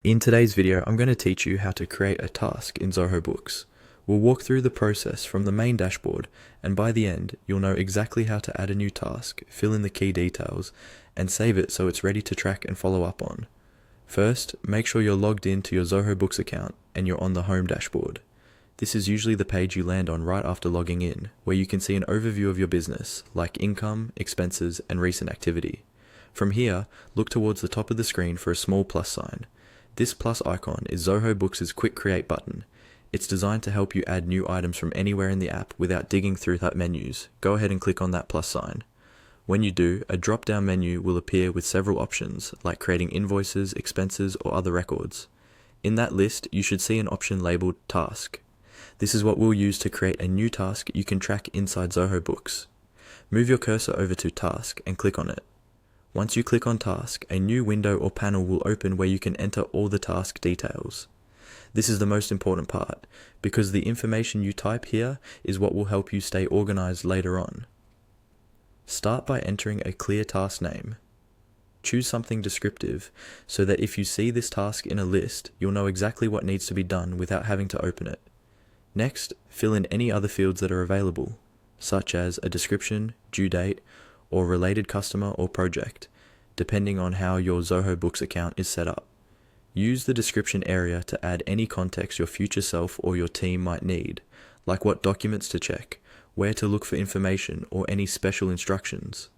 In today's video, I'm going to teach you how to create a task in Zoho Books. We'll walk through the process from the main dashboard, and by the end, you'll know exactly how to add a new task, fill in the key details, and save it so it's ready to track and follow up on. First, make sure you're logged in to your Zoho Books account and you're on the home dashboard. This is usually the page you land on right after logging in, where you can see an overview of your business, like income, expenses, and recent activity. From here, look towards the top of the screen for a small plus sign. This plus icon is Zoho Books' Quick Create button. It's designed to help you add new items from anywhere in the app without digging through that menus. Go ahead and click on that plus sign. When you do, a drop-down menu will appear with several options, like creating invoices, expenses, or other records. In that list, you should see an option labeled Task. This is what we'll use to create a new task you can track inside Zoho Books. Move your cursor over to Task and click on it. Once you click on Task, a new window or panel will open where you can enter all the task details. This is the most important part, because the information you type here is what will help you stay organized later on. Start by entering a clear task name. Choose something descriptive, so that if you see this task in a list, you'll know exactly what needs to be done without having to open it. Next, fill in any other fields that are available, such as a description, due date, or related customer or project, depending on how your Zoho Books account is set up. Use the description area to add any context your future self or your team might need, like what documents to check, where to look for information, or any special instructions.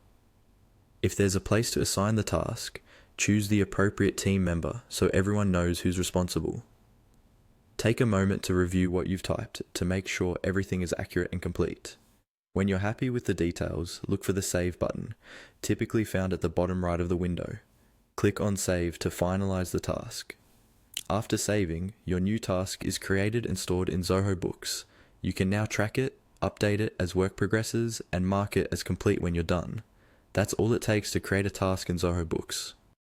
If there's a place to assign the task, choose the appropriate team member so everyone knows who's responsible. Take a moment to review what you've typed to make sure everything is accurate and complete. When you're happy with the details, look for the Save button, typically found at the bottom right of the window. Click on Save to finalize the task. After saving, your new task is created and stored in Zoho Books. You can now track it, update it as work progresses, and mark it as complete when you're done. That's all it takes to create a task in Zoho Books.